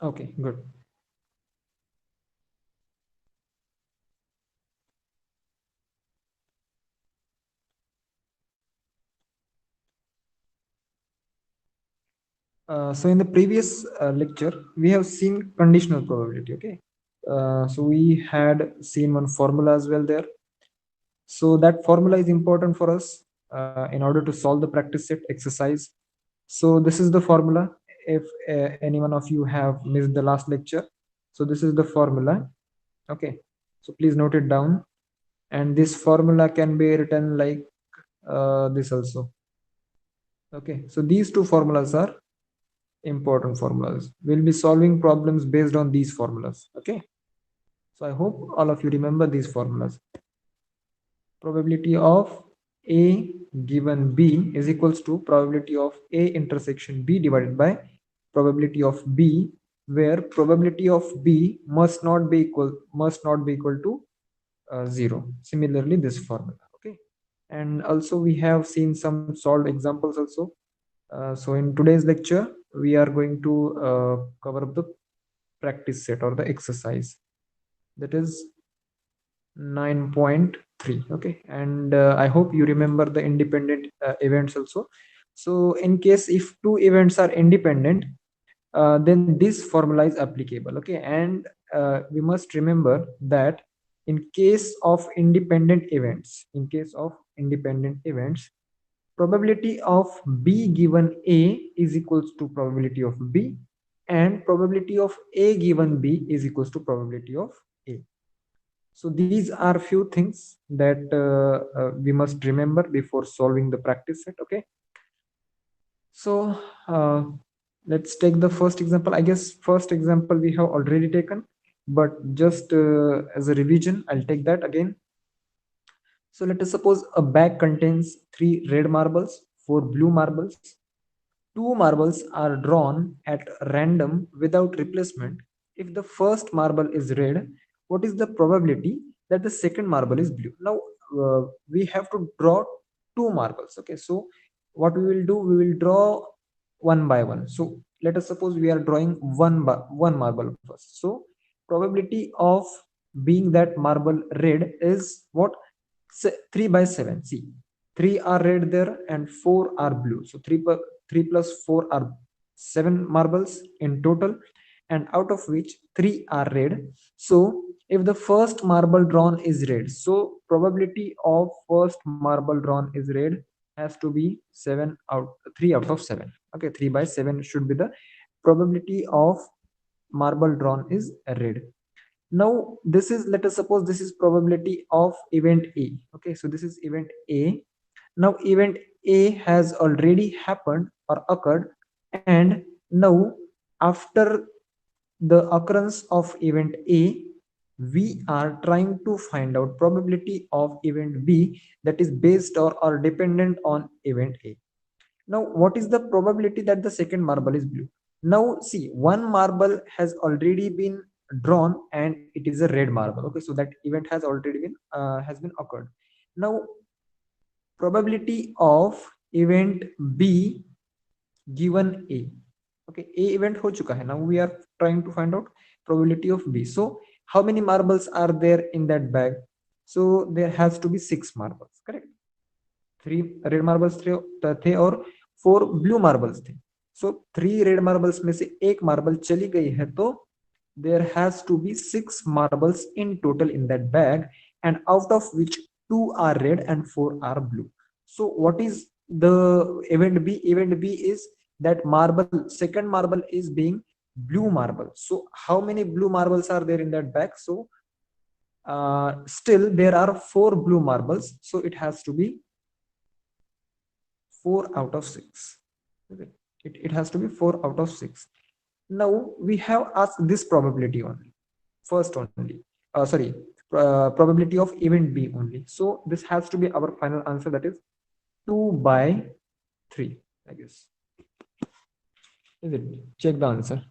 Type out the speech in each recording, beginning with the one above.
Okay, good. So in the previous lecture, we have seen conditional probability. Okay. So we had seen one formula as well there. So that formula is important for us in order to solve the practice set exercise. So this is the formula. If any one of you have missed the last lecture, so this is the formula. Okay. So please note it down. And this formula can be written like this also. Okay. So these two formulas are important formulas. We'll be solving problems based on these formulas. Okay. So I hope all of you remember these formulas. Probability of A given B is equals to probability of A intersection B divided by probability of B, where probability of B must not be equal to 0. Similarly, this formula. Okay. And also we have seen some solved examples also. So in today's lecture, we are going to cover the practice set or the exercise, that is 9.3. Okay. And I hope you remember the independent events also. So in case if two events are independent, then this formula is applicable. Okay. And we must remember that in case of independent events, probability of B given A is equals to probability of B, and probability of A given B is equals to probability of A. So these are few things that we must remember before solving the practice set. Okay. So uh, let's take the first example. I guess first example we have already taken, but just as a revision, I'll take that again. So let us suppose a bag contains 3 red marbles, 4 blue marbles. 2 marbles are drawn at random without replacement. If the first marble is red, what is the probability that the second marble is blue? Now we have to draw 2 marbles. Okay, so what we will do, we will draw one by one. So let us suppose we are drawing one marble first. So probability of being that marble red is what? 3 by 7. See, 3 are red there and 4 are blue. So 3 plus 4 are 7 marbles in total, and out of which 3 are red. So if the first marble drawn is red, so probability of first marble drawn is red has to be 3 out of 7. Okay, 3 by 7 should be the probability of marble drawn is red. Now this is, let us suppose this is probability of event A. Okay, so this is event A. Now event A has already happened or occurred, and now after the occurrence of event A, we are trying to find out probability of event B that is based or dependent on event A. Now what is the probability that the second marble is blue? Now see, one marble has already been drawn and it is a red marble. Okay, so that event has been occurred. Now probability of event B given A. Okay, A event ho chuka hai. Now we are trying to find out probability of B. So how many marbles are there in that bag? So there has to be 6 marbles, correct? 3 red marbles थे और 4 blue marbles थे. सो 3 red marbles में से एक marble चली गई है, तो there has to be 6 marbles in total in that bag, and out of which 2 are red and 4 are blue. So what is the event B? Event B is that marble, second marble is being blue marble. So how many blue marbles are there in that bag? So still there are 4 blue marbles, so it has to be 4 out of 6. Okay. It has to be 4 out of 6. Now we have asked this probability only, first only. Sorry, probability of event B only. So this has to be our final answer, that is 2 by 3, I guess. Is it? Check the answer.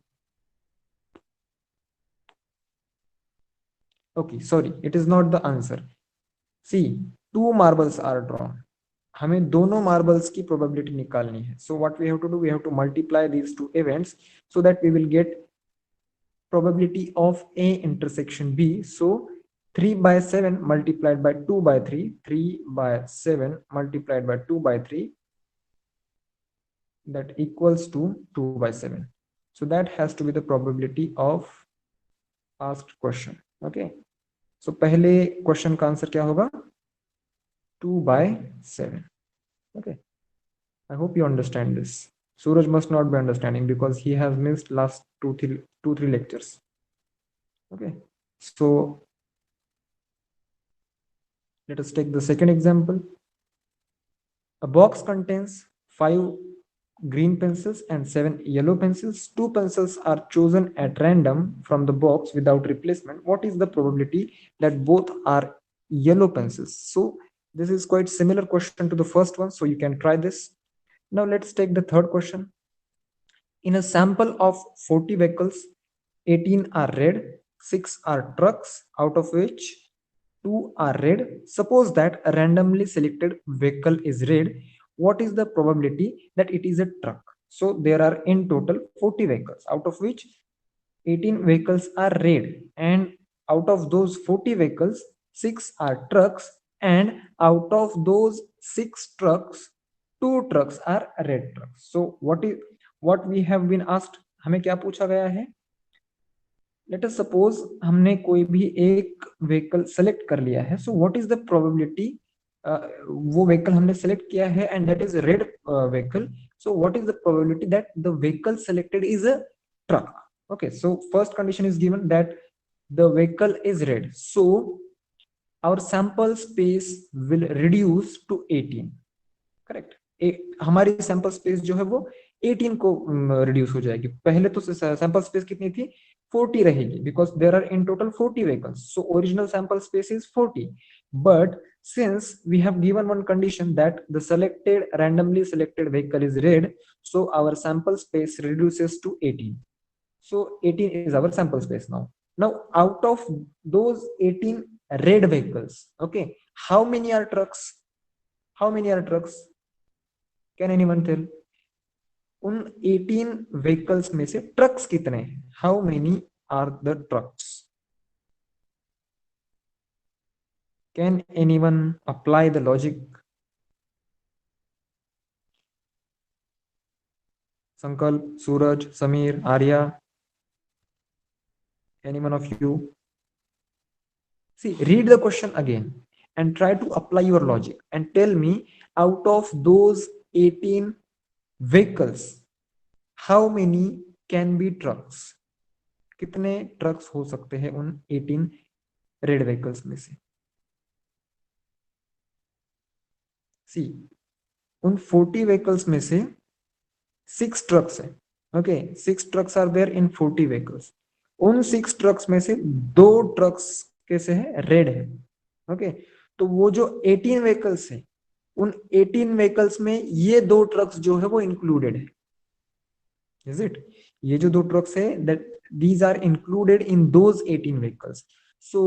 Okay, sorry, it is not the answer. See, 2 marbles are drawn. हमें दोनों marbles की probability निकालनी है. So what we have to do, we have to multiply these two events so that we will get probability of A intersection B. So 3 by 7 multiplied by 2 by 3, 3 by 7 multiplied by 2 by 3, that equals to 2 by 7. So that has to be the probability of asked question. Okay. So पहले question का answer क्या होगा? 2 by 7. Okay. I hope you understand this. Suraj must not be understanding because he has missed last two, three lectures. Okay. So let us take the second example. A box contains 5 green pencils and 7 yellow pencils. 2 pencils are chosen at random from the box without replacement. What is the probability that both are yellow pencils? So this is quite similar question to the first one, so you can try this. Now let's take the third question. In a sample of 40 vehicles, 18 are red, 6 are trucks, out of which 2 are red. Suppose that a randomly selected vehicle is red. What is the probability that it is a truck? So there are in total 40 vehicles, out of which 18 vehicles are red, and out of those 40 vehicles, 6 are trucks, and out of those 6 trucks, 2 trucks are red trucks. So what we have been asked? हमें क्या पूछा गया है? Let us suppose हमने कोई भी एक vehicle select कर लिया है. So what is the probability? वो व्हीकल हमने सेलेक्ट किया है and that is red vehicle. So what is the probability that the vehicle selected is a truck? Okay, so first condition is given that the vehicle is red, so our sample space will reduce to 18. Correct. हमारी sample space जो है वो 18 को reduce हो जाएगी. पहले तो sample space कितनी थी? 40 रहेगी because there are in total 40 vehicles. So original sample space is 40, but since we have given one condition that the selected randomly selected vehicle is red, so our sample space reduces to 18. So 18 is our sample space now. Now out of those 18 red vehicles, okay, how many are trucks? How many are trucks? Can anyone tell? उन 18 vehicles में से trucks कितने हैं? How many are the trucks? Can anyone apply the logic? Sankalp, Suraj, Samir, Arya, anyone of you? See, read the question again and try to apply your logic and tell me, out of those 18 vehicles, how many can be trucks? कितने trucks हो सकते हैं उन 18 red vehicles में से? सी, उन 40 vehicles में से 6 ट्रक्स है. Okay, 6 trucks are there in 40 vehicles. उन 6 ट्रक्स में से 2 ट्रक्स कैसे है? रेड है. ओके, तो वो जो 18 व्हीकल्स है, उन 18 व्हीकल्स में ये 2 ट्रक्स जो है वो इंक्लूडेड है. Is it? ये जो 2 ट्रक्स है, that these are included in those 18 vehicles. So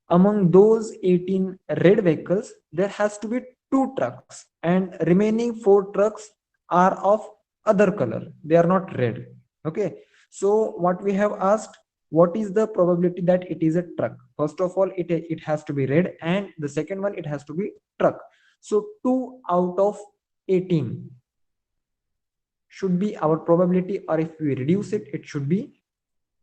among those 18 red vehicles, there has to be 2 trucks, and remaining 4 trucks are of other color. They are not red. Okay, so what we have asked, what is the probability that it is a truck? First of all, it has to be red, and the second one, it has to be truck. So 2 out of 18 should be our probability, or if we reduce it, it should be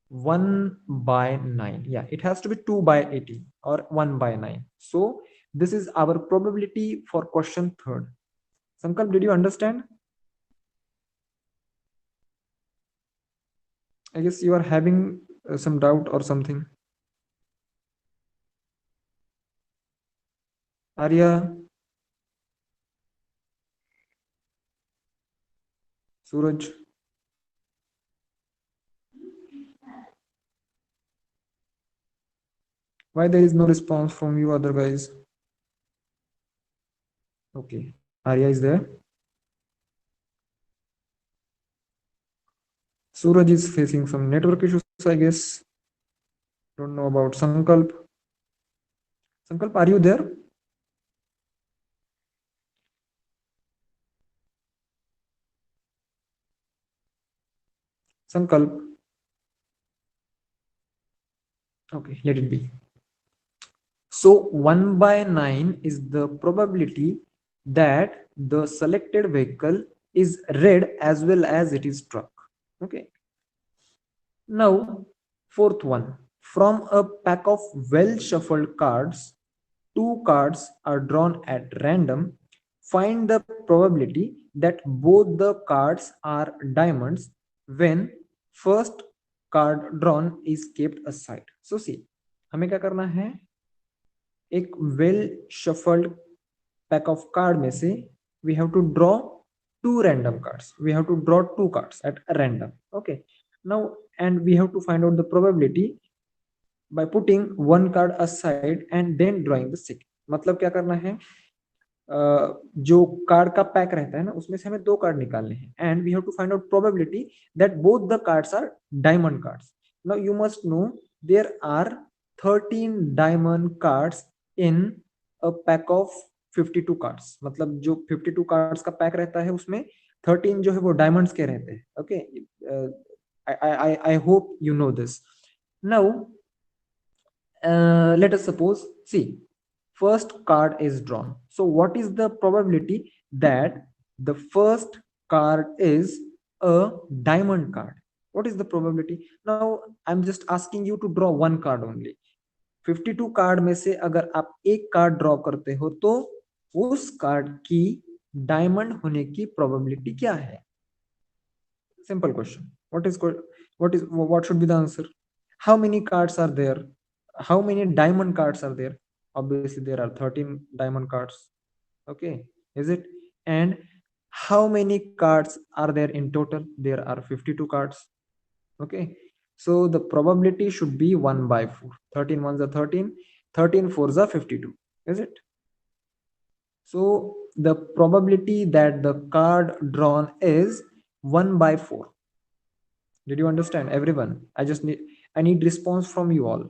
1 by 9. Yeah, it has to be 2 by 18 or 1 by 9. So this is our probability for question third. Sankalp, did you understand? I guess you are having some doubt or something. Arya, Suraj. Why there is no response from you other guys? Okay, Arya is there. Suraj is facing some network issues, I guess. Don't know about Sankalp. Sankalp, are you there? Sankalp. Okay, let it be. So 1 by 9 is the probability that the selected vehicle is red as well as it is truck. Okay. Now, fourth one. From a pack of well shuffled cards, two cards are drawn at random. Find the probability that both the cards are diamonds when first card drawn is kept aside. So see, हमें क्या करना है, एक well shuffled pack of card में से we have to draw two random cards. We have to draw two cards at random. Okay. Now, and we have to find out the probability by putting one card aside and then drawing the second. मतलब क्या करना है, जो card का pack रहता है ना उसमें से हमें दो कार्ड निकालने हैं and we have to find out probability that both the cards are diamond cards. Now you must know there are 13 diamond cards in a pack of 52 cards. मतलब जो 52 कार्ड्स का पैक रहता है उसमें 13 जो है वो डायमंड्स के रहते हैं. Okay, I hope you know this. Now, let us suppose, see, first card is drawn. So what is the probability that the first card is a diamond card? What is the probability? Now I'm just asking you to draw one card only. 52 card में से अगर आप एक card draw करते हो तो उस card की डायमंड होने की प्रोबेबिलिटी क्या है? Simple question. What should be the answer? How many cards are there? How many diamond cards are there? Obviously there are 13 diamond cards. Okay, is it? And how many cards are there in total? There are 52 cards. Okay, so the probability should be 1 by 4. 13 ones are 13, 13 fours are 52. Is it? So the probability that the card drawn is 1 by 4. Did you understand, everyone? I need response from you all.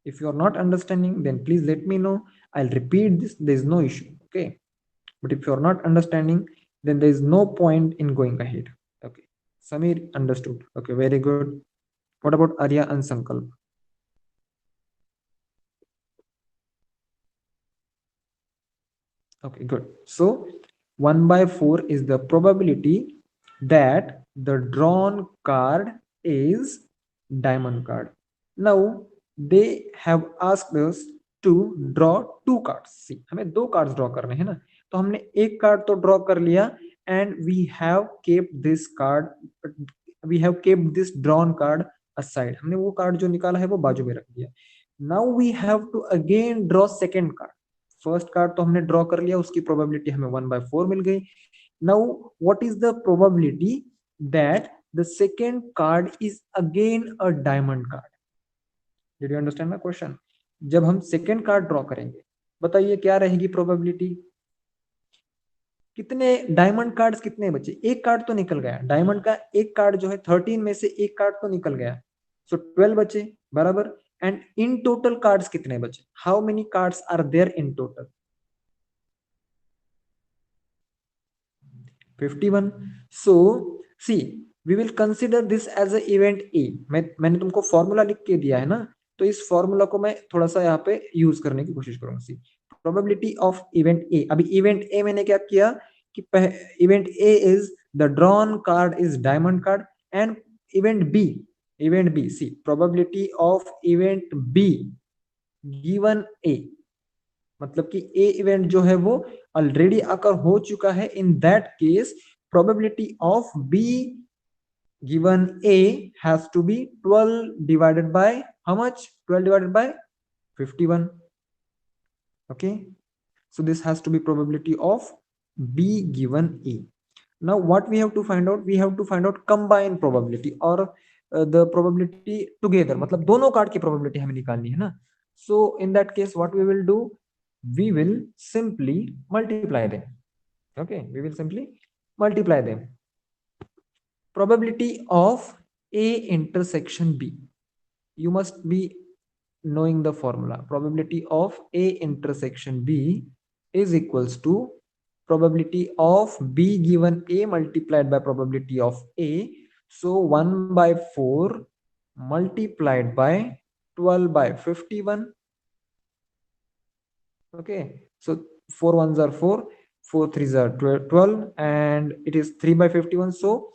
If you are not understanding, then please let me know. I'll repeat this. There is no issue. Okay. But if you are not understanding, then there is no point in going ahead. Okay. Samir understood. Okay, very good. What about Arya and Sankalp? Okay, good. So 1 by 4 is the probability that the drawn card is diamond card. Now they have asked us to draw two cards. See, हमें दो cards draw करने हैं ना, तो हमने एक card तो draw कर लिया and we have kept this drawn card aside. हमने वो card जो निकाला है वो बाजू में रख दिया. Now we have to again draw second card. First card तो हमने ड्रॉ कर लिया, उसकी प्रोबेबिलिटी हमें 1 by 4 मिल गई. Now what is the probability that the second card is again a diamond card? Did you understand my question? जब हम second card draw करेंगे, बताइए क्या रहेगी प्रोबेबिलिटी? कितने डायमंड कार्ड्स कितने बचे? एक कार्ड तो निकल गया डायमंड का, एक कार्ड जो है 13 में से एक कार्ड तो निकल गया, सो 12 बचे बराबर. एंड इन टोटल कार्ड्स कितने बचे? How many cards are there in total? 51. So see, we will consider this as a event A. मैंने तुमको फॉर्मूला लिख के दिया है ना, तो इस फॉर्मूला को मैं थोड़ा सा यहाँ पे यूज करने की कोशिश करूंगा. See, probability of event A. अभी इवेंट ए मैंने क्या किया कि event A is the drawn card is diamond card. And event B, see, probability of event B given A, मतलब कि ए इवेंट जो है वो ऑलरेडी अकर हो चुका है. In that case probability of B given A has to be 12 divided by how much? 12 divided by 51. okay, so this has to be probability of b given a. Now what we have to find out? We have to find out combined probability or the probability together, मतलब दोनों card की probability हमें निकालनी है ना. So in that case what we will do? We will simply multiply them. Okay, we will simply multiply them. Probability of a intersection b, you must be knowing the formula. Probability of a intersection b is equals to probability of b given a multiplied by probability of a. So 1 by 4 multiplied by 12 by 51. Okay, so 4 ones are 4, 4 threes are 12, and it is 3 by 51. So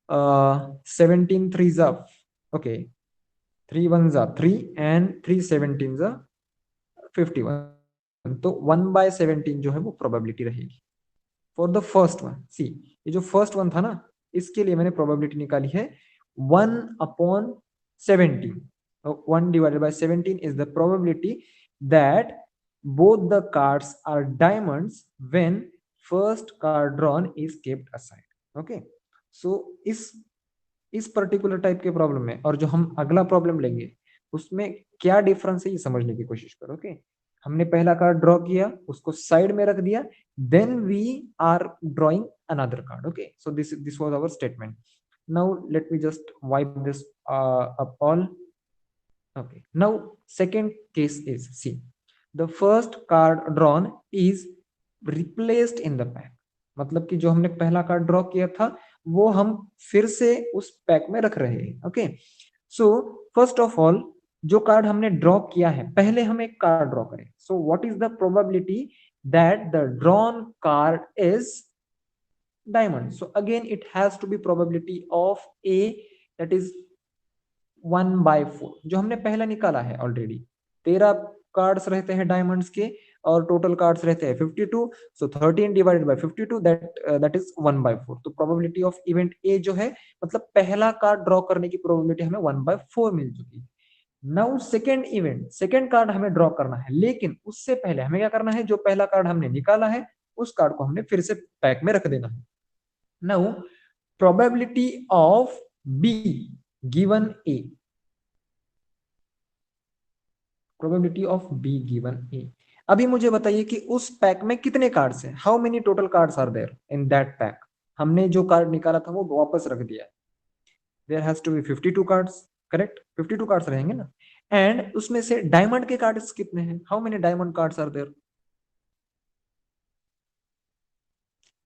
17 threes are, okay, 3 ones are 3 and 3 17s are 51. तो 1 by 17 जो है वो probability रहेगी for the first one. सी, ये जो first one था ना, इसके लिए मैंने प्रोबेबिलिटी निकाली है 1/17. 1 divided by 17 is the probability that both the cards are diamonds when first card drawn is kept aside. Okay, so इस पर्टिकुलर टाइप के प्रॉब्लम में और जो हम अगला प्रॉब्लम लेंगे उसमें क्या डिफरेंस है ये समझने की कोशिश करो. ओके, हमने पहला कार्ड ड्रॉ किया, उसको साइड में रख दिया, then we are drawing another card. Okay, so this was our statement. Now let me just wipe this up all. Okay, now second case is, see, the first card drawn is replaced in the pack. मतलब कि जो हमने पहला card draw किया था वो हम फिर से उस पैक में रख रहे हैं. Okay, so first of all जो कार्ड हमने ड्रॉ किया है, पहले हम एक कार्ड ड्रॉ करें. So what is the probability that the drawn card is diamond? So again it has to be probability of A, that is 1/4 जो हमने पहला निकाला है ऑलरेडी. 13 कार्ड्स रहते हैं डायमंड्स के और टोटल कार्ड्स रहते हैं 52. सो 13 डिवाइडेड बाय 52, दैट इज 1/4. तो प्रोबेबिलिटी ऑफ इवेंट ए जो है, मतलब पहला कार्ड ड्रॉ करने की प्रोबेबिलिटी हमें 1/4 मिल चुकी है. Now second event, second card हमें ड्रॉ करना है, लेकिन उससे पहले हमें क्या करना है, जो पहला कार्ड हमने निकाला है उस कार्ड को हमने फिर से पैक में रख देना है. Now probability of B given A, probability of B given A. अभी मुझे बताइए कि उस पैक में कितने कार्ड्स हैं, how many total cards are there in that pack. हमने जो कार्ड निकाला था वो वापस रख दिया. There has to be 52 cards, correct, 52 cards रहेंगे ना. एंड उसमें से डायमंड के कार्ड्स कितने हैं, how many diamond cards are there,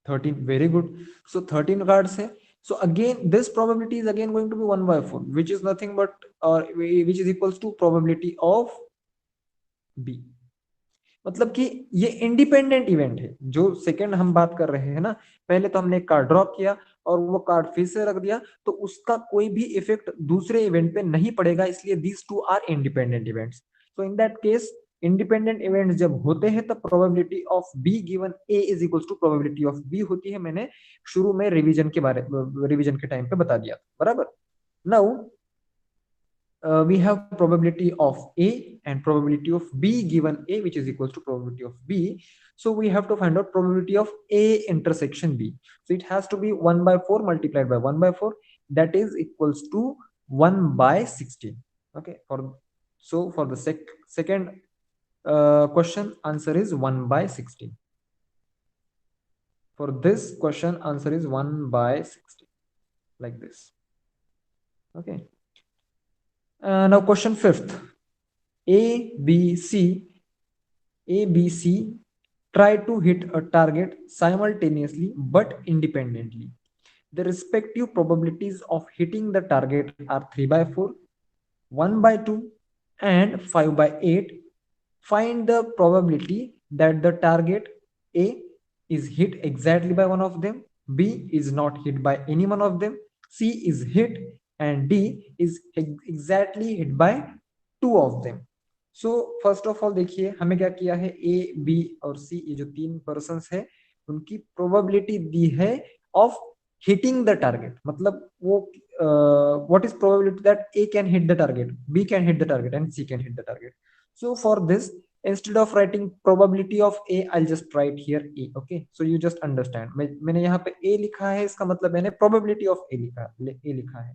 13. Very good. So 13 cards है. So again this probability is again going to be 1/4, which is nothing but which is equals to probability of B. मतलब कि ये independent event है. जो second हम बात कर रहे हैं ना, पहले तो हमने एक कार्ड ड्रॉ किया और वो कार्ड फिर से रख दिया, तो उसका कोई भी इफेक्ट दूसरे इवेंट पे नहीं पड़ेगा, इसलिए these two are independent events. So in that case independent events जब होते हैं तब probability of B given A is equals to probability of B होती है. मैंने शुरू में रिवीजन के टाइम पे बता दिया, बराबर. Now we have probability of A and probability of B given A, which is equals to probability of B. So we have to find out probability of A intersection B. So it has to be 1/4 multiplied by 1/4, that is equals to 1/16. Okay, for the second question, answer is 1/16. For this question, answer is 1/16, like this. Okay. Now question fifth. A, B, C try to hit a target simultaneously but independently. The respective probabilities of hitting the target are 3/4, 1/2, and 5/8. Find the probability that the target A is hit exactly by one of them, B is not hit by any one of them, C is hit, and D is exactly hit by two of them. So first of all देखिए हमने क्या किया है, ए, B और सी, ये जो तीन persons है उनकी प्रोबेबिलिटी दी है ऑफ हिटिंग द टारगेट. मतलब वो what is probability that A can hit the target, B can hit the target and C can hit the target. So for this, instead of writing probability of A, I'll just write here A. Okay, so you just understand. मैंने यहाँ पे A लिखा है, इसका मतलब मैंने probability of A लिखा है.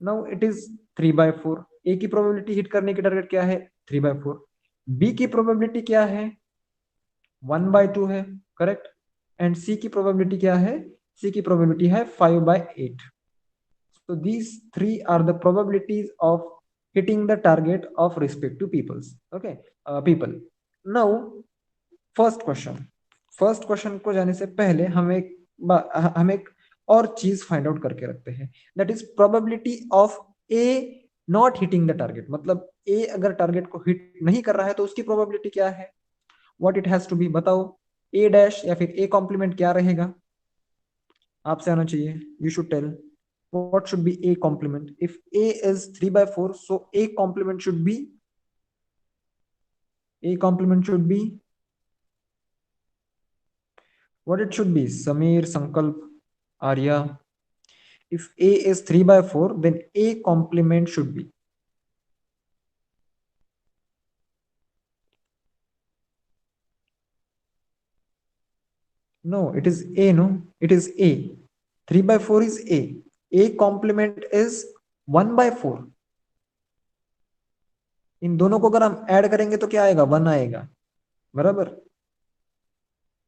Now it is 3/4. A की probability हिट करने की टारगेट क्या है, 3/4. B की probability क्या है, 1/2 है, करेक्ट. एंड C की probability क्या है, C की probability है 5/8. So these three are the probabilities of hitting the target of respective peoples. Okay, people. Now first question को जाने से पहले हम एक और चीज फाइंड आउट करके रखते हैं, that is probability of A not hitting the target, मतलब ए अगर टारगेट को हिट नहीं कर रहा है तो उसकी प्रोबेबिलिटी क्या है, what it has to be, बताओ। ए डैश या फिर ए कॉम्प्लीमेंट क्या रहेगा, आपसे आना चाहिए, you should tell what should be a complement. If a is 3 by 4, so a complement should be what it should be, Samir, Sankalp, Arya. If a is 3 by 4, then a complement should be, no, it is a, no, it is a, 3 by 4 is a complement is 1 by 4, इन दोनों को अगर हम add करेंगे तो क्या आएगा, 1 आएगा, बराबर,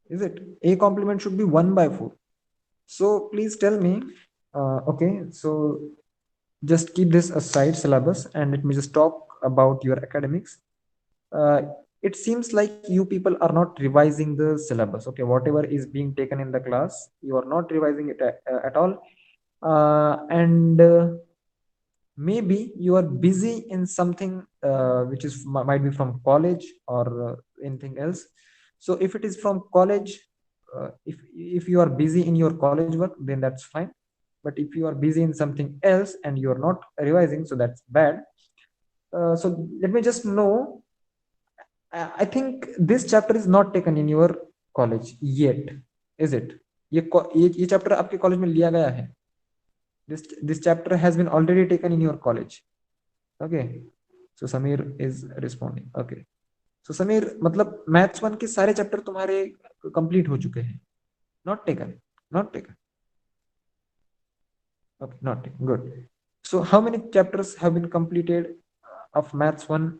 is it, a complement should be 1 by 4. So please tell me, okay, so just keep this aside syllabus and let me just talk about your academics. uh, it seems like you people are not revising the syllabus, okay, whatever is being taken in the class you are not revising it at all. And maybe you are busy in something which is might be from college or anything else. So if it is from college, if you are busy in your college work, then that's fine. But if you are busy in something else and you are not revising, so that's bad. So let me just know, I think this chapter is not taken in your college yet, is it? ये chapter आपके college में लिया गया है, this chapter has been already taken in your college, okay. So Samir is responding, okay. So Samir, मतलब maths one के सारे chapter तुम्हारे कंप्लीट हो चुके हैं, not taken, not taken, okay, not taken, good. So how many chapters have been completed of maths one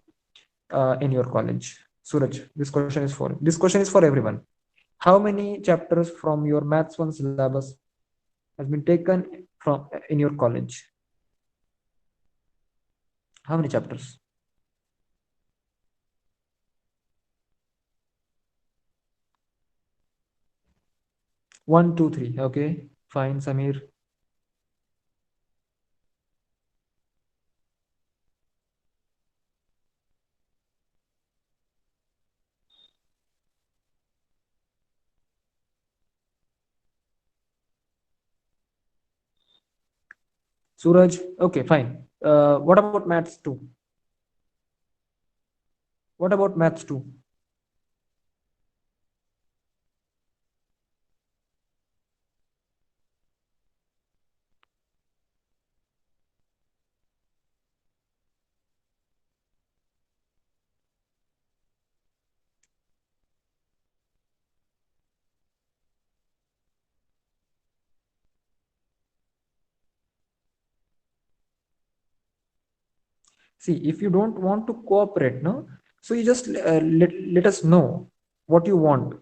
in your college? Suraj, this question is for everyone. How many chapters from your maths one syllabus has been taken from in your college? How many chapters? 1, 2, 3. Okay, fine, Samir. Suraj. Okay, fine. What about maths 2? What about maths 2? See, if you don't want to cooperate, no, so you just let us know what you want.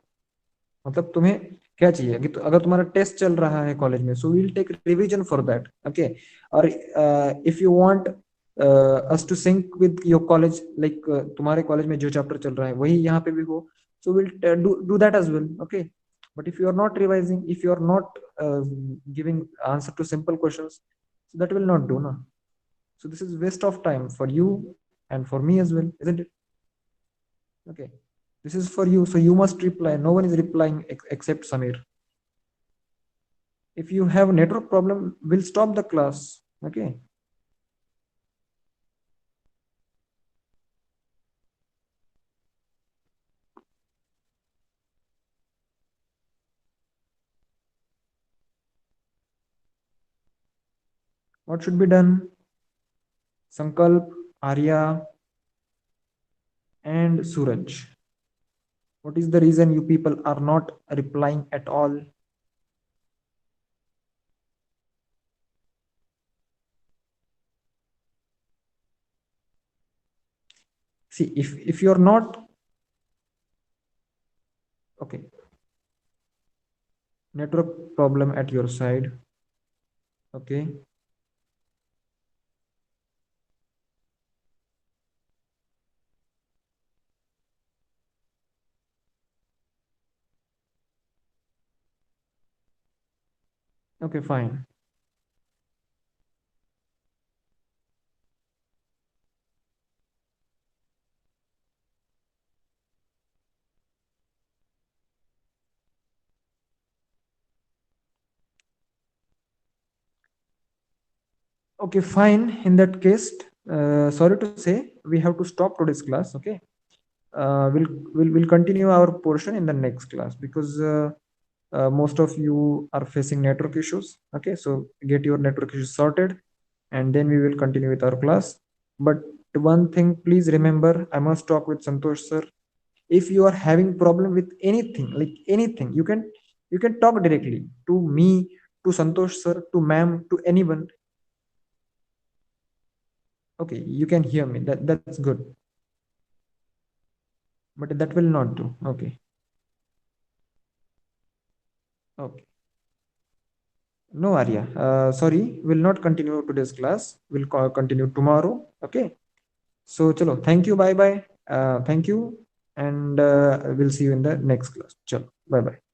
मतलब तुम्हें क्या चाहिए कि अगर तुम्हारा test चल रहा है कॉलेज में, so will take revision for that, okay. और if you want us to sync with your college, like तुम्हारे कॉलेज में जो चैप्टर चल रहा है वही यहाँ पे भी हो, so will do that as well, okay. But if you are not revising, if you are not giving answer to simple questions, that will not do ना. So this is waste of time for you and for me as well, isn't it? Okay. This is for you, so you must reply. No one is replying except Samir. If you have network problem, we'll stop the class. Okay. What should be done? Sankalp, Arya, and Suraj. What is the reason you people are not replying at all? See, if you're not okay, network problem at your side. Okay. Okay, fine. Okay, fine. In that case, sorry to say, we have to stop today's class. Okay, we'll continue our portion in the next class because most of you are facing network issues. Okay, so get your network issues sorted, and then we will continue with our class. But one thing, please remember, I must talk with Santosh sir. If you are having problem with anything, like anything, you can talk directly to me, to Santosh sir, to ma'am, to anyone. Okay, you can hear me. That's good. But that will not do. Okay. Okay. No, Arya. Sorry, we'll not continue today's class. We'll continue tomorrow. Okay. So chalo, thank you. Bye bye. Thank you. And we'll see you in the next class. Chalo. Bye bye.